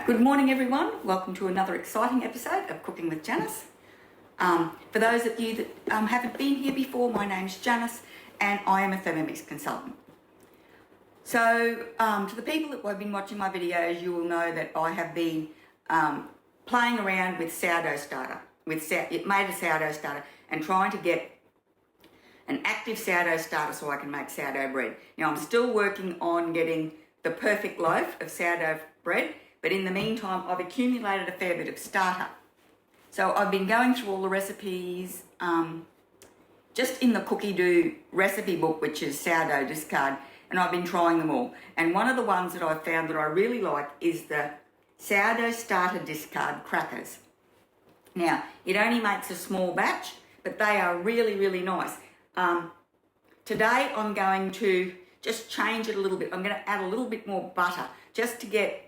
Good morning everyone, welcome to another exciting episode of Cooking with Janice. For those of you that haven't been here before, my name's Janice and I am a Thermomix consultant. So to the people that have been watching my videos, you will know that I have been playing around with sourdough starter, made a sourdough starter and trying to get an active sourdough starter so I can make sourdough bread. Now I'm still working on getting the perfect loaf of sourdough bread, but in the meantime I've accumulated a fair bit of starter. So I've been going through all the recipes just in the Cookie Do recipe book, which is sourdough discard, and I've been trying them all. And one of the ones that I've found that I really like is the sourdough starter discard crackers. Now, it only makes a small batch, but they are really, really nice. Today I'm going to just change it a little bit. I'm going to add a little bit more butter just to get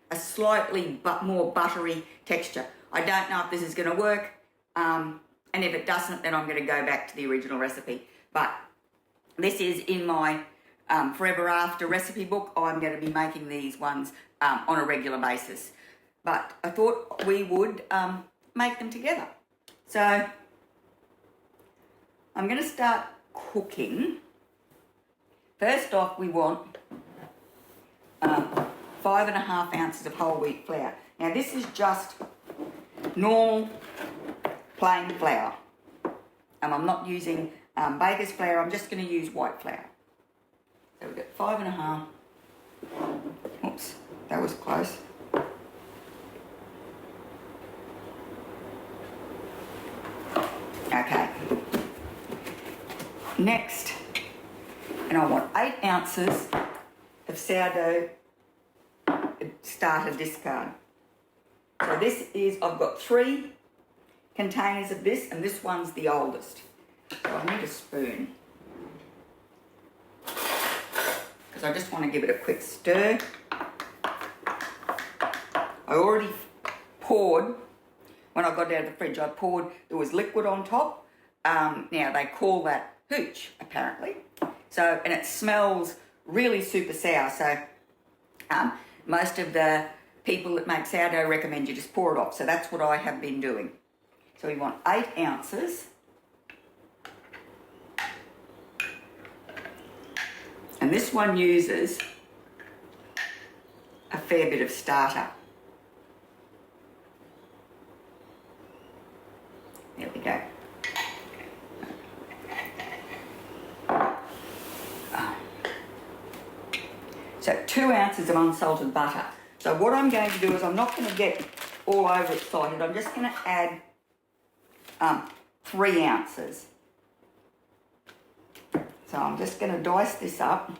a slightly more buttery texture. I don't know if this is going to work, and if it doesn't, then I'm going to go back to the original recipe. But this is in my Forever After recipe book. I'm going to be making these ones on a regular basis. But I thought we would make them together. So I'm going to start cooking. First off, we want 5.5 ounces of whole wheat flour. Now this is just normal plain flour. I'm not using baker's flour, I'm just going to use white flour. So we've got 5.5. Oops, that was close. Okay. Next, and I want 8 ounces of sourdough starter discard. So this is, I've got 3 containers of this, and this one's the oldest. So I need a spoon, because I just want to give it a quick stir. I already poured, when I got it out of the fridge, I poured, there was liquid on top. Now they call that hooch, apparently. So, and it smells really super sour. So most of the people that make sourdough recommend you just pour it off. So that's what I have been doing. So we want 8 ounces. And this one uses a fair bit of starter. There we go. So 2 ounces of unsalted butter. So what I'm going to do is I'm not going to get all over excited. I'm just going to add 3 ounces. So I'm just going to dice this up.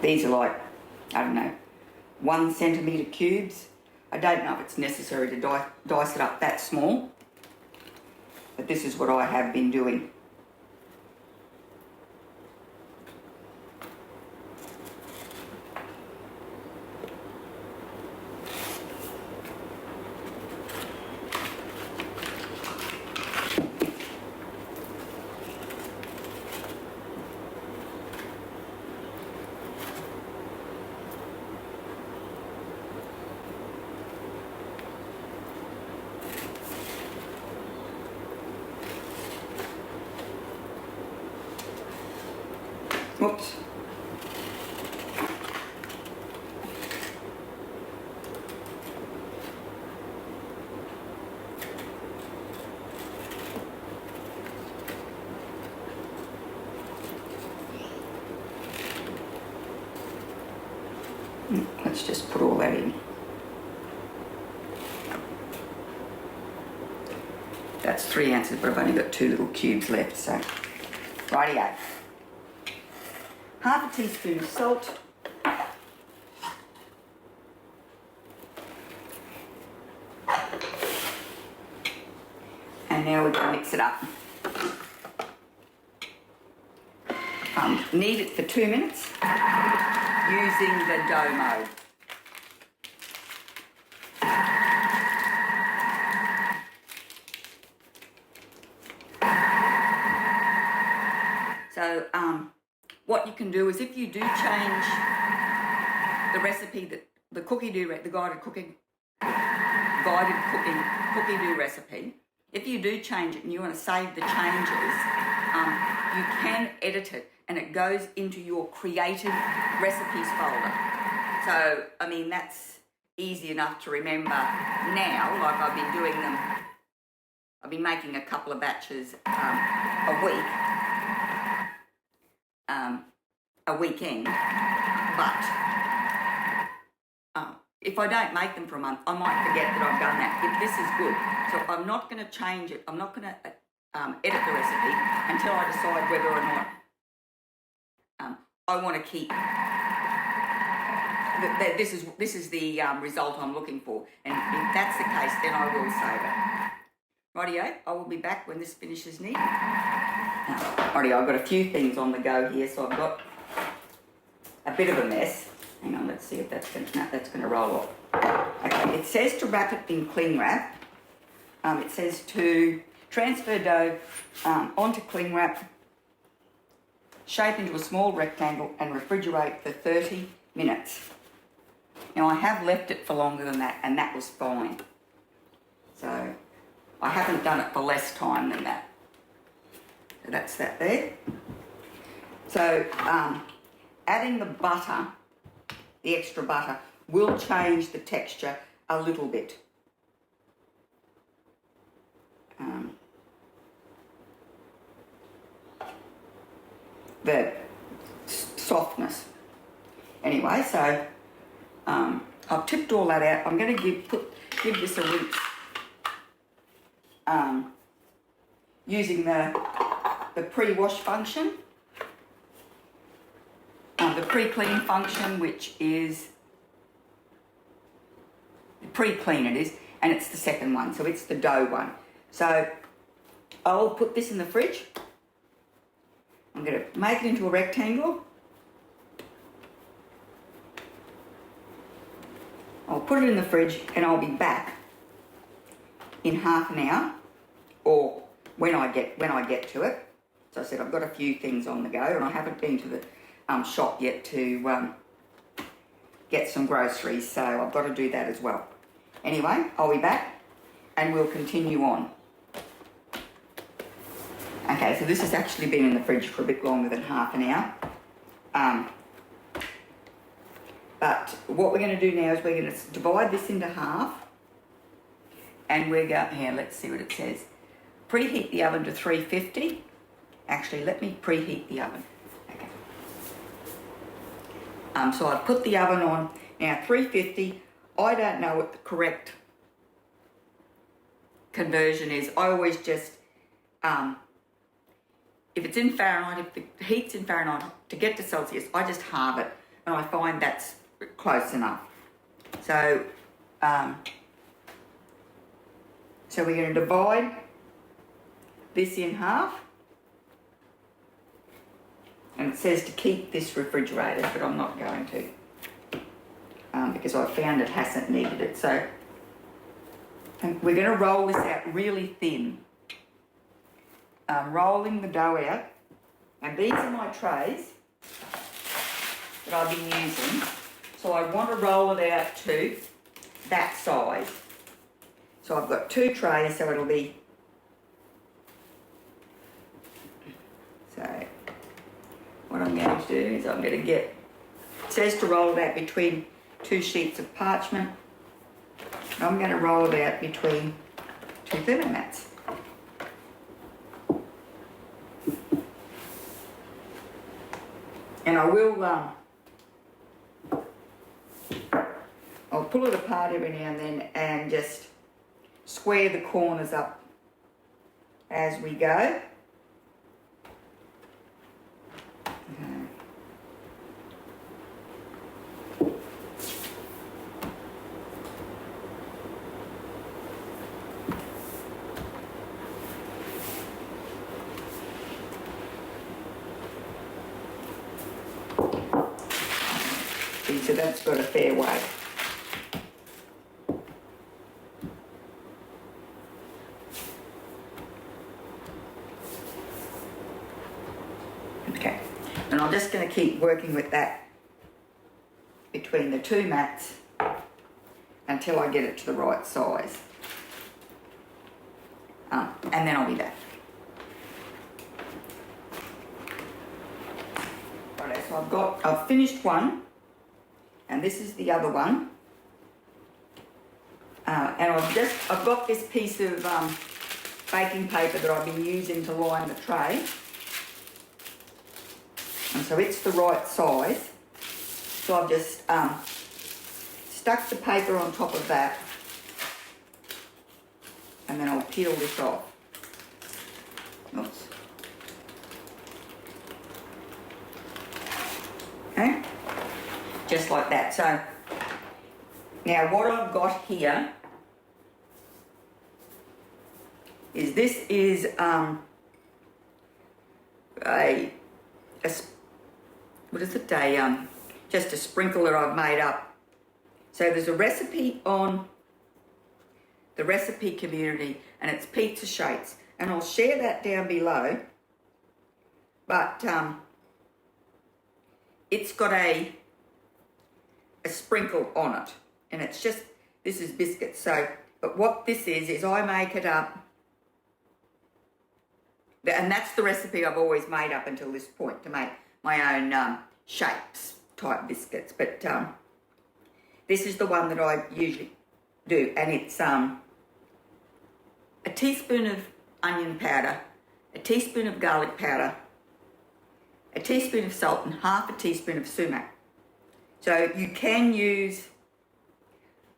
These are like, I don't know, 1 centimetre cubes. I don't know if it's necessary to dice it up that small, but this is what I have been doing. Oops. Let's just put all that in. That's 3 ounces, but I've only got 2 little cubes left, so rightio. Half a teaspoon of salt. And now we're going to mix it up. Knead it for 2 minutes using the dough mode. So what you can do is if you do change the recipe, that the cookie do recipe, if you do change it and you want to save the changes, you can edit it and it goes into your creative recipes folder. So, I mean, that's easy enough to remember now. Like I've been doing them, I've been making a couple of batches a weekend, but if I don't make them for a month, I might forget that I've done that. If this is good, so I'm not going to change it. I'm not going to edit the recipe until I decide whether or not I want to keep. This is the result I'm looking for, and if that's the case, then I will save it. Rightio, I will be back when this finishes kneading. Rightio, I've got a few things on the go here, so I've got a bit of a mess. Hang on, let's see if that's going to, no, that's going to roll off. Okay, it says to wrap it in cling wrap. It says to transfer dough onto cling wrap, shape into a small rectangle and refrigerate for 30 minutes. Now I have left it for longer than that and that was fine. So I haven't done it for less time than that. So that's that there. So adding the butter, the extra butter, will change the texture a little bit. The softness. Anyway, so I've tipped all that out. I'm going to give this a rinse using the pre-wash function, the pre-clean function, which is pre-clean it is, and it's the second one, so it's the dough one. So I'll put this in the fridge. I'm going to make it into a rectangle. I'll put it in the fridge and I'll be back in half an hour, or when I get to it. So I said I've got a few things on the go and I haven't been to the shop yet to get some groceries, so I've got to do that as well. Anyway, I'll be back and we'll continue on. Okay, so this has actually been in the fridge for a bit longer than half an hour. But what we're going to do now is we're going to divide this into half, and we're going, here, let's see what it says. Preheat the oven to 350. Actually, let me preheat the oven. Okay. So I've put the oven on now 350. I don't know what the correct conversion is. I always just, if it's in Fahrenheit, if the heat's in Fahrenheit, to get to Celsius, I just halve it, and I find that's close enough. So, so we're going to divide this in half, and it says to keep this refrigerated, but I'm not going to, because I found it hasn't needed it. So we're going to roll this out really thin. Rolling the dough out, and these are my trays that I've been using, so I want to roll it out to that size. So I've got 2 trays, so it'll be, so what I'm going to do is I'm going to get, it says to roll it out between 2 sheets of parchment. I'm going to roll it out between 2 thermomats. And I will, I'll pull it apart every now and then and just square the corners up as we go. Okay. So that's got a fair weight. Okay. And I'm just going to keep working with that between the two mats until I get it to the right size. And then I'll be back. Right, so I've finished one, and this is the other one. And I've got this piece of baking paper that I've been using to line the tray. And so it's the right size. So I've just stuck the paper on top of that, and then I'll peel this off. Oops. Okay, just like that. So now what I've got here is what is it? Just a sprinkle that I've made up. So there's a recipe on the recipe community, and it's pizza shapes, and I'll share that down below. But it's got a sprinkle on it, and it's just, this is biscuits. So, but what this is I make it up, and that's the recipe I've always made up until this point, to make my own shapes type biscuits. But this is the one that I usually do, and it's a teaspoon of onion powder, a teaspoon of garlic powder, a teaspoon of salt, and half a teaspoon of sumac. So you can use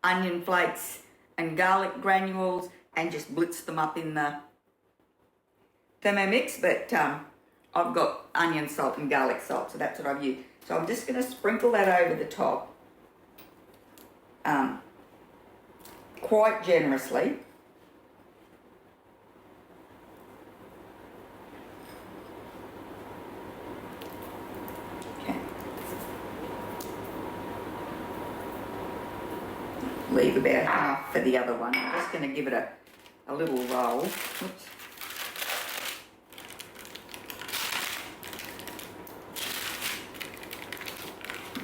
onion flakes and garlic granules and just blitz them up in the Thermomix, but I've got onion salt and garlic salt, so that's what I've used. So I'm just going to sprinkle that over the top quite generously. Okay. Leave about half for the other one. I'm just going to give it a little roll. Oops.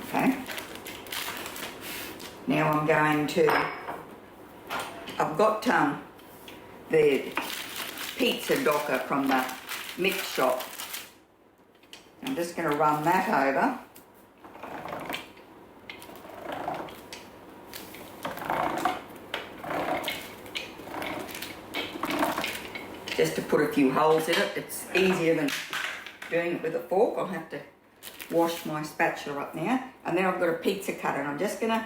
Okay. Now I'm going to, I've got the pizza docker from the mix shop. I'm just going to run that over. Just to put a few holes in it. It's easier than doing it with a fork. I'll have to wash my spatula up now. And then I've got a pizza cutter, and I'm just going to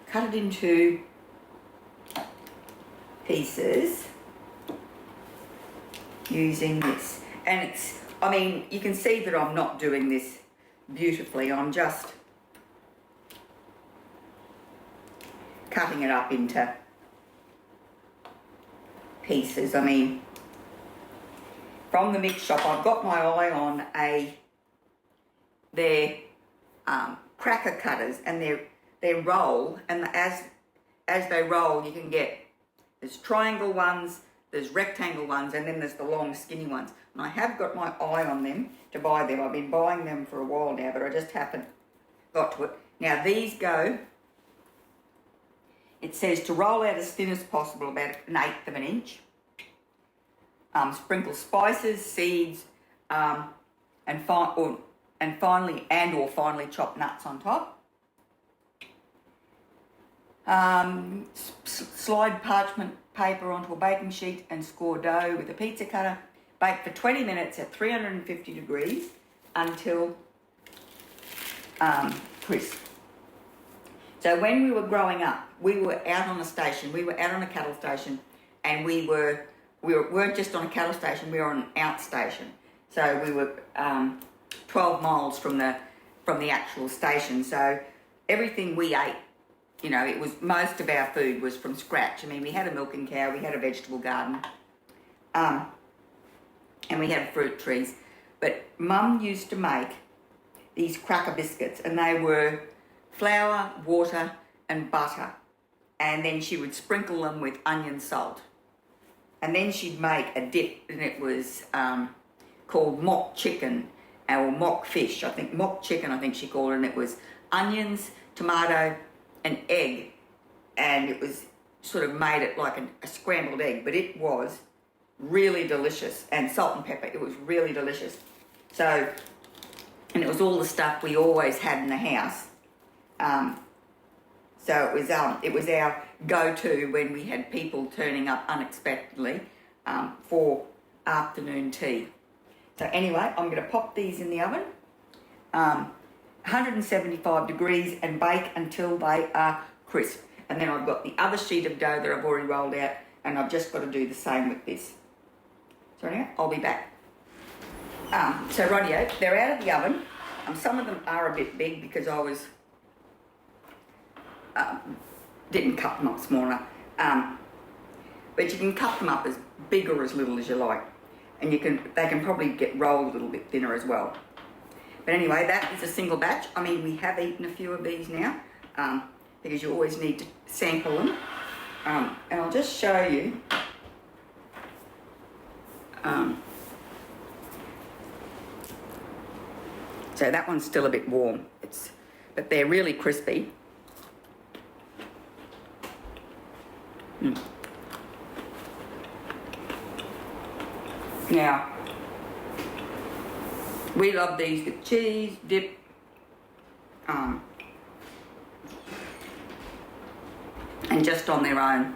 cut it into pieces using this. And it's, I mean, you can see that I'm not doing this beautifully. I'm just cutting it up into pieces. I mean, from the mix shop, I've got my eye on their cracker cutters, and their roll, and as they roll, you can get, there's triangle ones, there's rectangle ones, and then there's the long skinny ones. And I have got my eye on them to buy them. I've been buying them for a while now, but I just haven't got to it. Now these go, it says to roll out as thin as possible, about 1/8 of an inch. Sprinkle spices, seeds, and finely chopped nuts on top. Slide parchment paper onto a baking sheet and score dough with a pizza cutter. Bake for 20 minutes at 350 degrees until crisp. So when we were growing up, we were out on a station. We were out on a cattle station, and we weren't just on a cattle station. We were on an outstation. So we were 12 miles from the actual station. So everything we ate, you know, it was, most of our food was from scratch. I mean, we had a milking cow, we had a vegetable garden, and we had fruit trees. But Mum used to make these cracker biscuits, and they were flour, water, and butter. And then she would sprinkle them with onion salt. And then she'd make a dip, and it was called mock chicken or mock fish. I think mock chicken, I think she called it, and it was onions, tomato, and egg, and it was sort of made it like a scrambled egg, but it was really delicious, and salt and pepper. It was really delicious. So, and it was all the stuff we always had in the house. So it was our go-to when we had people turning up unexpectedly for afternoon tea. So anyway, I'm going to pop these in the oven, 175 degrees, and bake until they are crisp. And then I've got the other sheet of dough that I've already rolled out, and I've just got to do the same with this. So anyway, I'll be back. So rightio, they're out of the oven. Some of them are a bit big because I was didn't cut them up small enough. But you can cut them up as big or as little as you like, and they can probably get rolled a little bit thinner as well. But anyway, that is a single batch. I mean, we have eaten a few of these now, because you always need to sample them. And I'll just show you. So that one's still a bit warm. But they're really crispy. Now, we love these with cheese, dip, and just on their own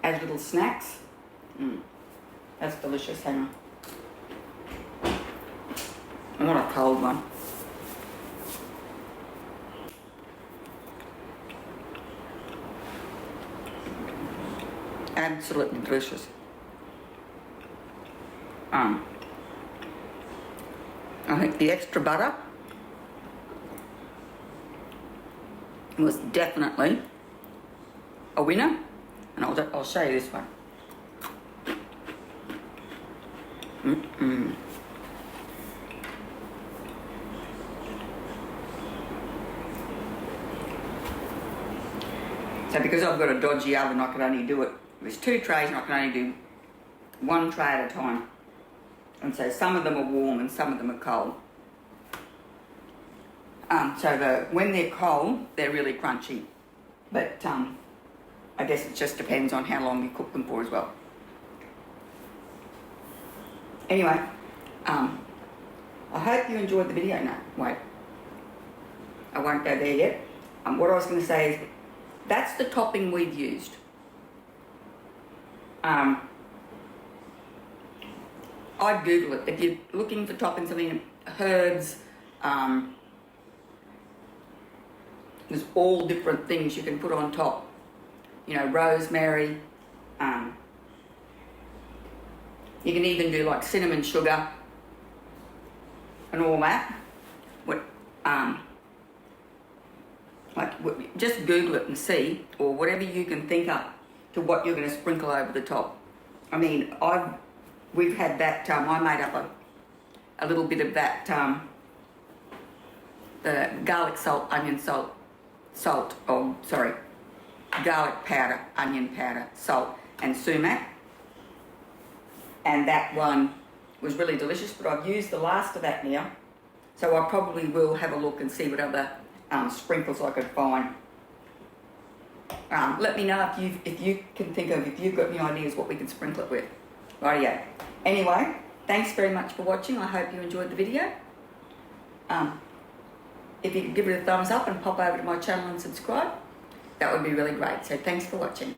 as little snacks. That's delicious. Hang on. I want a cold one. Absolutely delicious. I think the extra butter was definitely a winner, and I'll show you this one. So because I've got a dodgy oven, I could only do it. There's 2 trays, and I can only do 1 tray at a time. And so some of them are warm and some of them are cold. So when they're cold, they're really crunchy. But I guess it just depends on how long you cook them for as well. Anyway, I hope you enjoyed the video. No, wait. I won't go there yet. What I was going to say is that's the topping we've used. I'd Google it. If you're looking for toppings, I mean, herbs, there's all different things you can put on top. You know, rosemary. You can even do like cinnamon sugar and all that. Just Google it and see, or whatever you can think up to what you're going to sprinkle over the top. I mean, we've had that, I made up a little bit of that, the garlic salt, onion garlic powder, onion powder, salt, and sumac. And that one was really delicious, but I've used the last of that now, so I probably will have a look and see what other sprinkles I could find. Let me know if you can think of, if you've got any ideas what we can sprinkle it with. Rightio. Anyway, thanks very much for watching. I hope you enjoyed the video. If you could give it a thumbs up and pop over to my channel and subscribe, that would be really great. So thanks for watching.